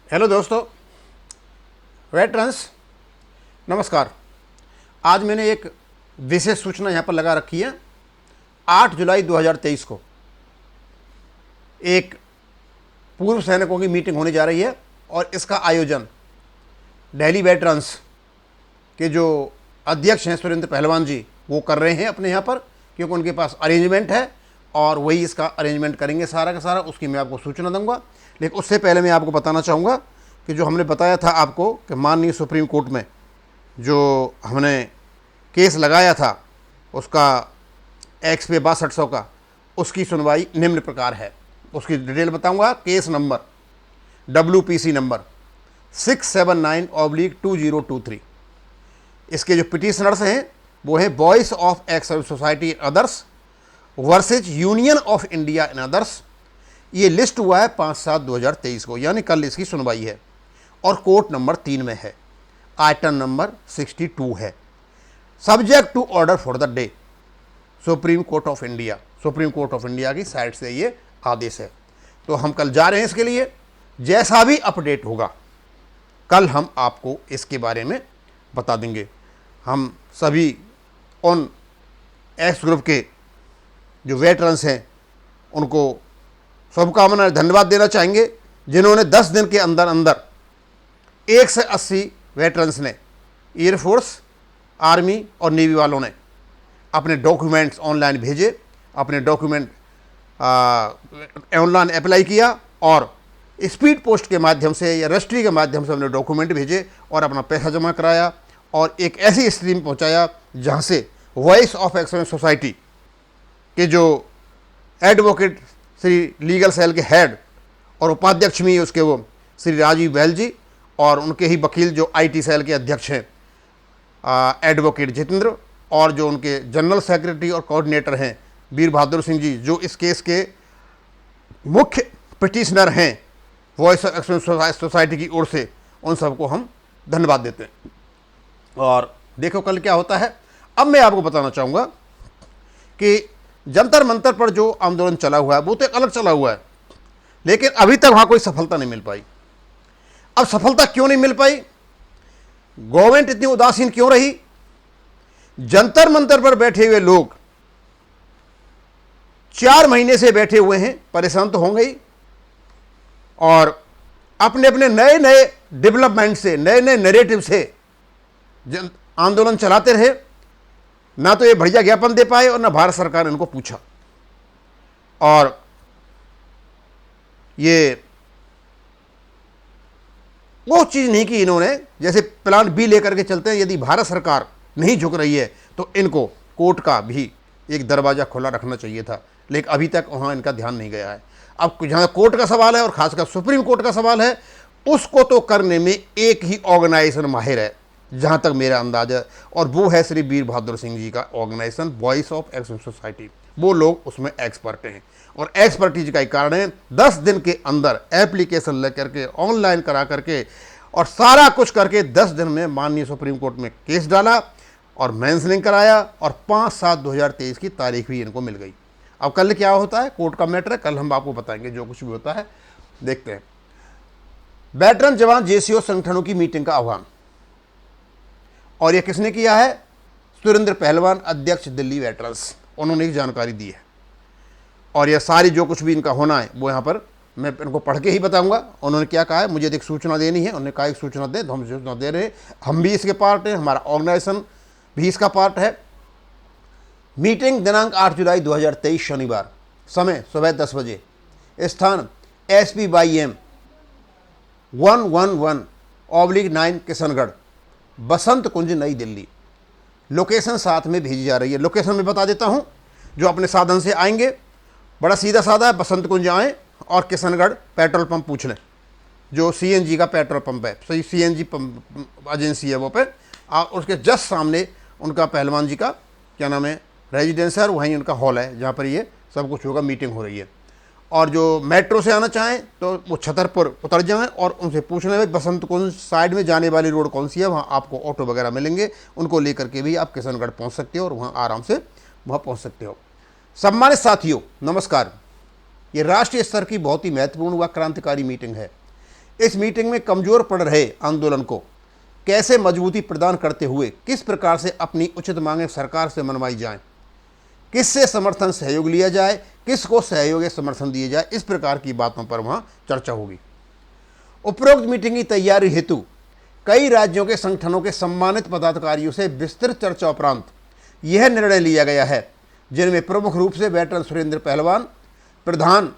Hello दोस्तों, veterans नमस्कार। आज मैंने एक विशेष सूचना यहाँ पर लगा रखी है। 8 जुलाई 2023 को एक पूर्व सैनिकों की मीटिंग होने जा रही है और इसका आयोजन दिल्ली वेटरन्स के जो अध्यक्ष हैं सुरेंद्र पहलवान जी वो कर रहे हैं अपने यहाँ पर, क्योंकि उनके पास अरेंजमेंट है और वही इसका अरेंजमेंट करेंगे सारा का सारा। उसकी मैं आपको सूचना दूंगा, लेकिन उससे पहले मैं आपको बताना चाहूँगा कि जो हमने बताया था आपको कि माननीय सुप्रीम कोर्ट में जो हमने केस लगाया था उसका एक्स पे 6200 का, उसकी सुनवाई निम्न प्रकार है। उसकी डिटेल बताऊंगा। Case number WPC number 679/2023। इसके जो पिटिशनर्स हैं वो हैं voice of ex service society others versus union of India in others. ये लिस्ट हुआ है 5/7/2023 को, यानी कल इसकी सुनवाई है और कोर्ट नंबर 3 में है। आइटम नंबर 62 है। Subject to order for the day supreme court of India. Supreme court of India की साइड से ये आदेश है। तो हम कल जा रहे हैं इसके लिए। जैसा भी अपडेट होगा कल हम आपको इसके बारे में बता देंगे। हम सभी उन एक्स ग्रुप के जो वेटरन्स हैं उनको शुभकामनाएं, धन्यवाद देना चाहेंगे जिन्होंने 10 दिन के अंदर अंदर 1 से 80 वेटरन्स ने, एयरफोर्स, आर्मी और नेवी वालों ने अपने डॉक्यूमेंट्स ऑनलाइन भेजे, अपने डॉक्यूमेंट ऑनलाइन अप्लाई किया और स्पीड पोस्ट के माध्यम से या रजिस्ट्री के माध्यम से अपने डॉक्यूमेंट भेजे और अपना पैसा जमा कराया और एक ऐसी स्थिति में पहुंचाया जहां से वॉइस ऑफ एक्सलेंस सोसाइटी के जो एडवोकेट श्री लीगल सेल के हेड और उपाध्यक्ष भी उसके वो श्री राजीव बैल जी और उनके ही वकील जो IT सेल के अध्यक्ष हैं एडवोकेट जितेंद्र, और जो उनके जनरल सेक्रेटरी और कोऑर्डिनेटर हैं वीर बहादुर सिंह जी, जो इस केस के मुख्य पिटिशनर हैं वॉइस ऑफ एक्सलेंस सोसाइटी की ओर से, उन सबको हम धन्यवाद देते हैं। और देखो कल क्या होता है। अब मैं आपको बताना चाहूँगा कि जंतर मंतर पर जो आंदोलन चला हुआ है वो तो एक अलग चला हुआ है, लेकिन अभी तक वहाँ कोई सफलता नहीं मिल पाई। अब सफलता क्यों नहीं मिल पाई? गवर्नमेंट इतनी उदासीन क्यों रही? जंतर मंतर पर बैठे हुए लोग 4 महीने से बैठे हुए हैं, परेशान तो होंगे ही, और अपने अपने नए नए डेवलपमेंट से, नए नए नैरेटिव से आंदोलन चलाते रहे। ना तो ये बढ़िया ज्ञापन दे पाए और ना भारत सरकार ने इनको पूछा। और ये वो चीज़ नहीं की इन्होंने, जैसे प्लान B लेकर के चलते हैं। यदि भारत सरकार नहीं झुक रही है तो इनको कोर्ट का भी एक दरवाज़ा खुला रखना चाहिए था, लेकिन अभी तक वहाँ इनका ध्यान नहीं गया है। अब जहाँ कोर्ट का सवाल है और खासकर सुप्रीम कोर्ट का सवाल है, उसको तो करने में एक ही ऑर्गेनाइजेशन माहिर है जहाँ तक मेरा अंदाज़ा, और वो है श्री वीर बहादुर सिंह जी का organisation voice of excellence society. वो लोग उसमें एक्सपर्ट हैं और एक्सपर्टीज का ही कारण है 10 दिन के अंदर एप्लीकेशन लेकर के ऑनलाइन करा करके और सारा कुछ करके 10 दिन में माननीय सुप्रीम कोर्ट में केस डाला और मेंशनिंग कराया और 5/7/2023 की तारीख भी इनको मिल गई। अब कल क्या होता है, कोर्ट का मैटर है, कल हम आपको बताएंगे जो कुछ भी होता है। देखते हैं। वेटरन जवान JCO संगठनों की मीटिंग का आह्वान, और यह किसने किया है? सुरेंद्र पहलवान, अध्यक्ष दिल्ली वेटरन्स, उन्होंने जानकारी दी है। और यह सारी जो कुछ भी इनका होना है वो यहाँ पर मैं इनको पढ़ के ही बताऊंगा। उन्होंने क्या कहा है, मुझे एक सूचना देनी है। उन्होंने कहा एक सूचना दे, तो हम सूचना दे रहे हैं। हम भी इसके पार्ट हैं, हमारा ऑर्गेनाइजेशन भी इसका पार्ट है। मीटिंग दिनांक 8 जुलाई 2023 शनिवार, समय सुबह 10 बजे, स्थान SPYM 111/9 किशनगढ़, बसंत कुंज, नई दिल्ली। लोकेशन साथ में भेजी जा रही है। लोकेशन में बता देता हूँ, जो अपने साधन से आएंगे बड़ा सीधा साधा है, बसंत कुंज आएँ और किशनगढ़ पेट्रोल पंप पूछ लें, जो CNG का पेट्रोल पंप है, सही CNG पंप एजेंसी है वो पे, और उसके जस्ट सामने उनका पहलवान जी का क्या नाम है रेजिडेंस है, और वहीं उनका हॉल है जहाँ पर ये सब कुछ होगा, मीटिंग हो रही है। और जो मेट्रो से आना चाहें तो वो छतरपुर उतर जाएं और उनसे पूछ लें बसंत कुंज साइड में जाने वाली रोड कौन सी है, वहाँ आपको ऑटो वगैरह मिलेंगे, उनको लेकर के भी आप किशनगढ़ पहुँच सकते हो और वहाँ आराम से वहाँ पहुँच सकते हो। सम्मानित साथियों, नमस्कार। ये राष्ट्रीय स्तर की बहुत ही महत्वपूर्ण व क्रांतिकारी मीटिंग है। इस मीटिंग में कमजोर पड़ रहे आंदोलन को कैसे मजबूती प्रदान करते हुए किस प्रकार से अपनी उचित मांगें सरकार से मनवाई जाएं, किससे समर्थन सहयोग लिया जाए, किसको सहयोग या समर्थन दिए जाए, इस प्रकार की बातों पर वहां चर्चा होगी। उपरोक्त मीटिंग की तैयारी हेतु कई राज्यों के संगठनों के सम्मानित पदाधिकारियों से विस्तृत चर्चा उपरांत यह निर्णय लिया गया है, जिनमें प्रमुख रूप से वेटरन सुरेंद्र पहलवान, प्रधान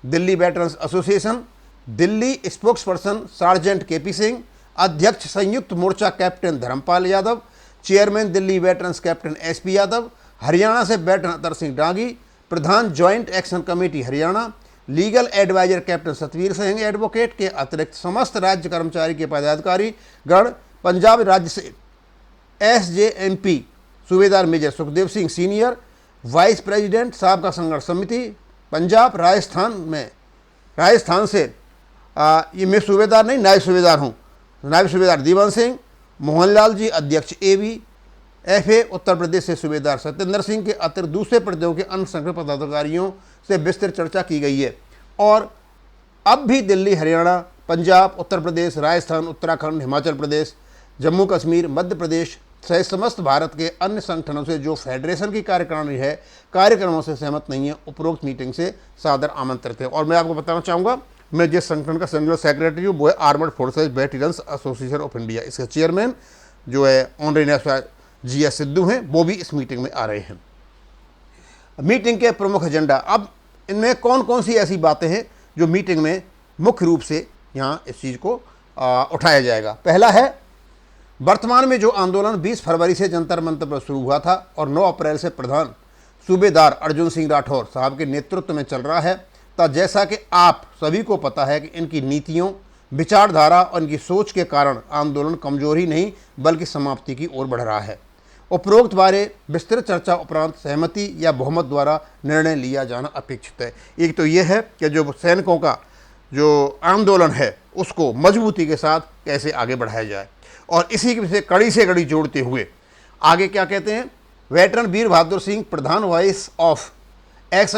Delhi veterans association, Delhi spokesperson sergeant KP Singh, अध्यक्ष संयुक्त मोर्चा captain Dharampal Yadav, chairman Delhi veterans captain SP Yadav, Haryana से वेटरन अतर सिंह डांगी, प्रधान joint action committee Haryana, legal adviser captain Satvir Singh advocate के अतिरिक्त समस्त राज्य कर्मचारी के पदाधिकारी गण, पंजाब राज्य से SJMP Subedar major Sukhdev Singh senior, vice president साहब संघर्ष समिति पंजाब, राजस्थान से ये मैं सूबेदार नहीं नायब सूबेदार हूँ, नायब सूबेदार दीवान सिंह, मोहनलाल जी अध्यक्ष एवी एफए, उत्तर प्रदेश से सूबेदार सत्येंद्र सिंह के अतिरिक्त दूसरे प्रदेशों के अन्य संगठन पदाधिकारियों से विस्तृत चर्चा की गई है। और अब भी दिल्ली, हरियाणा, पंजाब, उत्तर प्रदेश, राजस्थान, उत्तराखंड, हिमाचल प्रदेश, जम्मू कश्मीर, मध्य प्रदेश सहित समस्त भारत के अन्य संगठनों से जो फेडरेशन की कार्यकारिणी है कार्यक्रमों से सहमत नहीं है, उपरोक्त मीटिंग से सादर आमंत्रित है। और मैं आपको बताना चाहूँगा, मैं जिस संगठन का जनरल सेक्रेटरी हूँ वो है armoured forces veterans association of India. इसके चेयरमैन जो है ऑनरेबल जी.एस. सिद्धू हैं, वो भी इस मीटिंग में आ रहे हैं। मीटिंग के प्रमुख एजेंडा, अब इनमें कौन कौन सी ऐसी बातें हैं जो मीटिंग में मुख्य रूप से यहाँ इस चीज़ को उठाया जाएगा। पहला है, वर्तमान में जो आंदोलन 20 फरवरी से जंतर मंतर पर शुरू हुआ था और 9 अप्रैल से प्रधान सूबेदार अर्जुन सिंह राठौर साहब के नेतृत्व में चल रहा है, तब जैसा कि आप सभी को पता है कि इनकी नीतियों, विचारधारा और इनकी सोच के कारण आंदोलन कमजोर ही नहीं बल्कि समाप्ति की ओर बढ़ रहा है। उपरोक्त बारे विस्तृत चर्चा उपरांत सहमति या बहुमत द्वारा निर्णय लिया जाना अपेक्षित है। एक तो यह है कि जो सैनिकों का जो आंदोलन है उसको मजबूती के साथ कैसे आगे बढ़ाया जाए, और इसी से कड़ी जोड़ते हुए आगे क्या कहते हैं, veteran Veer Bahadur Singh Pradhan voice of ex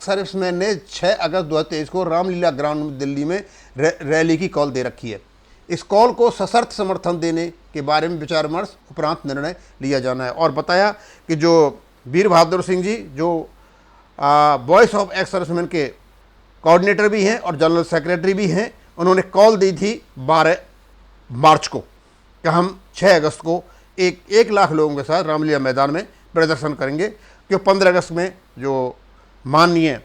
serviceman ने 6 अगस्त 2023 को रामलीला ग्राउंड दिल्ली में रैली की कॉल दे रखी है। इस कॉल को सशर्त समर्थन देने के बारे में विचार विमर्श उपरांत निर्णय लिया जाना है। और बताया कि जो वीर बहादुर सिंह जी जो वॉइस ऑफ एक्स सर्विसमैन के कोऑर्डिनेटर भी हैं और जनरल सेक्रेटरी भी हैं, उन्होंने कॉल दी थी 12 मार्च को कि हम 6 अगस्त को 1 लाख लोगों के साथ रामलीला मैदान में प्रदर्शन करेंगे, क्योंकि 15 अगस्त में जो माननीय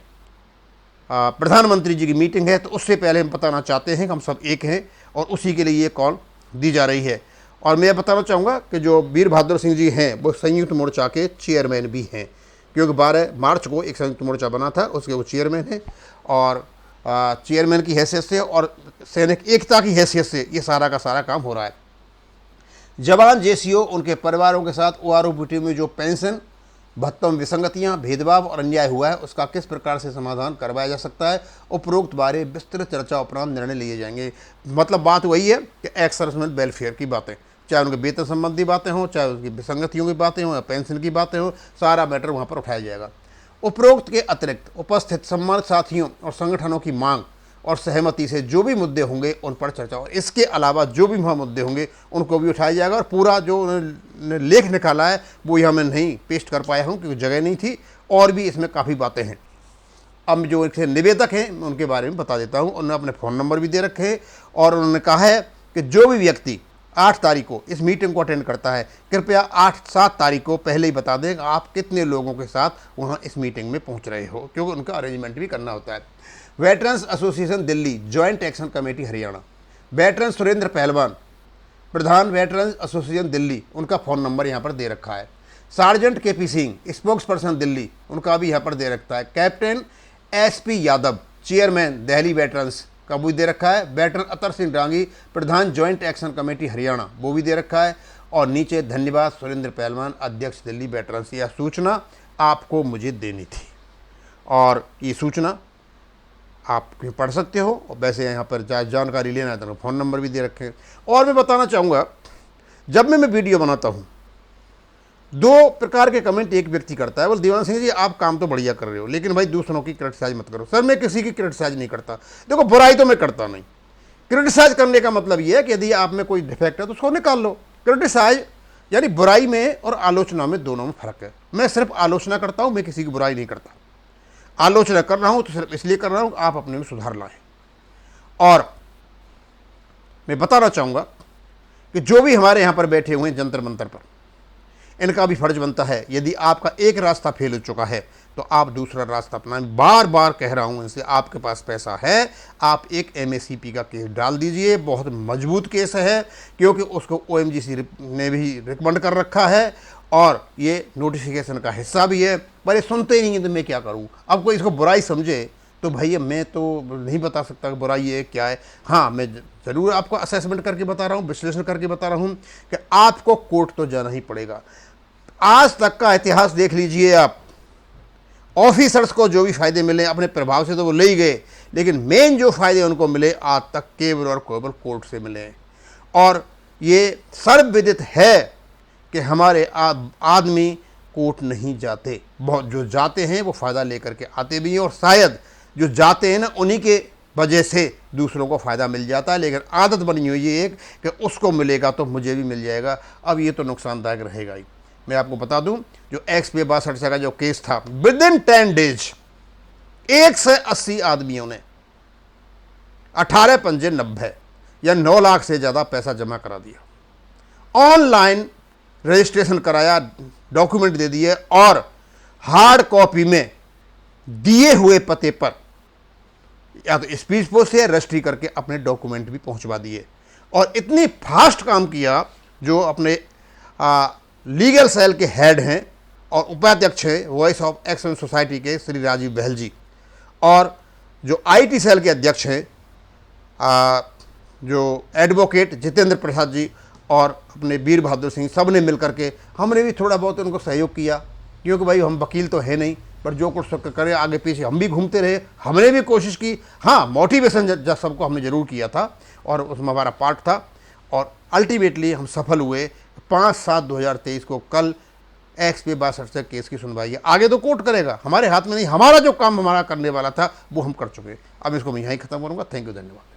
प्रधानमंत्री जी की मीटिंग है, तो उससे पहले हम बताना चाहते हैं कि हम सब एक हैं, और उसी के लिए ये कॉल दी जा रही है। और मैं बताना चाहूँगा कि जो वीर बहादुर सिंह जी हैं वो संयुक्त मोर्चा के चेयरमैन भी हैं, क्योंकि 12 मार्च को एक संयुक्त मोर्चा बना था, उसके वो चेयरमैन हैं, और चेयरमैन की हैसियत से और सैनिक एकता की हैसियत से ये सारा का सारा काम हो रहा है। जवान जेसीओ उनके परिवारों के साथ OROPT में जो पेंशन भत्तों में विसंगतियाँ, भेदभाव और अन्याय हुआ है उसका किस प्रकार से समाधान करवाया जा सकता है, उपरोक्त बारे विस्तृत चर्चा उपरांत निर्णय लिए जाएंगे। मतलब बात वही है कि एक्स सर्विसमैन वेलफेयर की बातें, चाहे उनके वेतन संबंधी बातें हों, चाहे उनकी विसंगतियों की बातें हों या पेंशन की बातें हों, सारा मैटर वहाँ पर उठाया जाएगा। उपरोक्त के अतिरिक्त उपस्थित सम्मानित साथियों और संगठनों की मांग और सहमति से जो भी मुद्दे होंगे उन पर चर्चा, और इसके अलावा जो भी वहाँ मुद्दे होंगे उनको भी उठाया जाएगा। और पूरा जो उन्होंने लेख निकाला है वो यहाँ मैं नहीं पेस्ट कर पाया हूँ क्योंकि जगह नहीं थी, और भी इसमें काफ़ी बातें हैं। अब जो इनसे निवेदक हैं मैं उनके बारे में बता देता हूँ। उन्होंने अपने फ़ोन नंबर भी दे रखे हैं, और उन्होंने कहा है कि जो भी व्यक्ति 8 तारीख को इस मीटिंग को अटेंड करता है, कृपया 8-7 तारीख को पहले ही बता दें कि आप कितने लोगों के साथ वहाँ इस मीटिंग में पहुँच रहे हो, क्योंकि उनका अरेंजमेंट भी करना होता है। Veterans association Delhi, joint action committee Haryana, veteran Surendra Pahalwan प्रधान वेटरन्स एसोसिएशन दिल्ली, उनका फ़ोन नंबर यहाँ पर दे रखा है। Sergeant KP Singh spokes person Delhi, उनका भी यहाँ पर दे रखा है। Captain SP Yadav chairman Delhi veterans का भी दे रखा है। वेटरन अतर सिंह डांगी प्रधान ज्वाइंट एक्शन कमेटी हरियाणा, वो भी दे रखा है। और नीचे धन्यवाद सुरेंद्र पहलवान अध्यक्ष दिल्ली वेटरन्स। यह सूचना आपको मुझे देनी थी, और ये सूचना आप पढ़ सकते हो। और वैसे यहाँ पर जानकारी लेना है तो फ़ोन नंबर भी दे रखे हैं। और मैं बताना चाहूँगा, जब मैं वीडियो बनाता हूँ दो प्रकार के कमेंट एक व्यक्ति करता है, बोल दीवान सिंह जी आप काम तो बढ़िया कर रहे हो, लेकिन भाई दूसरों की क्रिटिसाइज मत करो। सर मैं किसी की क्रिटिसाइज नहीं करता, देखो बुराई तो मैं करता नहीं। क्रिटिसाइज करने का मतलब ये है कि यदि आप में कोई डिफेक्ट है तो उसको निकाल लो। क्रिटिसाइज यानी बुराई में और आलोचना में, दोनों में फर्क है। मैं सिर्फ आलोचना करता हूं, मैं किसी की बुराई नहीं करता। आलोचना कर रहा हूं तो सिर्फ इसलिए कर रहा हूं आप अपने में सुधार लाएं। और मैं बताना चाहूंगा कि जो भी हमारे यहां पर बैठे हुए हैं जंतर मंतर पर, इनका भी फर्ज बनता है, यदि आपका एक रास्ता फेल हो चुका है तो आप दूसरा रास्ता अपनाएं। बार बार कह रहा हूं इनसे, आपके पास पैसा है, आप एक एमएससीपी का केस डाल दीजिए, बहुत मजबूत केस है, क्योंकि उसको ओएमजीसी ने भी रिकमेंड कर रखा है और ये नोटिफिकेशन का हिस्सा भी है। पर ये सुनते ही नहीं है तो मैं क्या करूं। अब कोई इसको बुराई समझे तो भैया मैं तो नहीं बता सकता कि बुराई है क्या है। हाँ, मैं ज़रूर आपको असेसमेंट करके बता रहा हूँ, विश्लेषण करके बता रहा हूँ कि आपको कोर्ट तो जाना ही पड़ेगा। आज तक का इतिहास देख लीजिए आप, ऑफिसर्स को जो भी फायदे मिले अपने प्रभाव से तो वो ले ही गए, लेकिन मेन जो फायदे उनको मिले आज तक केवल और केवल कोर्ट से मिले। और ये सर्वविदित है कि हमारे आदमी कोर्ट नहीं जाते, बहुत जो जाते हैं वो फ़ायदा लेकर के आते भी हैं, और शायद जो जाते हैं ना उन्हीं के वजह से दूसरों को फ़ायदा मिल जाता है। लेकिन आदत बनी हुई है एक कि उसको मिलेगा तो मुझे भी मिल जाएगा। अब ये तो नुकसानदायक रहेगा ही। मैं आपको बता दूं, जो XP 62 का जो केस था, विद इन 10 डेज 180 आदमियों ने 18 पंजे 90 या 9 लाख से ज़्यादा पैसा जमा करा दिया, ऑनलाइन रजिस्ट्रेशन कराया, डॉक्यूमेंट दे दिए और हार्ड कॉपी में दिए हुए पते पर या तो स्पीड पोस्ट से रजिस्ट्री करके अपने डॉक्यूमेंट भी पहुंचवा दिए। और इतनी फास्ट काम किया, जो अपने लीगल सेल के हेड हैं और उपाध्यक्ष हैं वॉइस ऑफ एक्शन सोसाइटी के श्री राजीव बहल जी, और जो IT सेल के अध्यक्ष हैं जो एडवोकेट जितेंद्र प्रसाद जी और अपने वीर बहादुर सिंह, सब ने मिल करके, हमने भी थोड़ा बहुत उनको सहयोग किया, क्योंकि भाई हम वकील तो है नहीं, पर जो कुछ करें आगे पीछे हम भी घूमते रहे, हमने भी कोशिश की। हाँ, मोटिवेशन जब सबको हमने ज़रूर किया था और उसमें हमारा पार्ट था, और अल्टीमेटली हम सफल हुए। 5/7/2023 को कल XP 62 से केस की सुनवाई है। आगे तो कोर्ट करेगा, हमारे हाथ में नहीं। हमारा जो काम हमारा करने वाला था वो हम कर चुके। अब इसको मैं यहीं ख़त्म करूँगा। थैंक यू, धन्यवाद।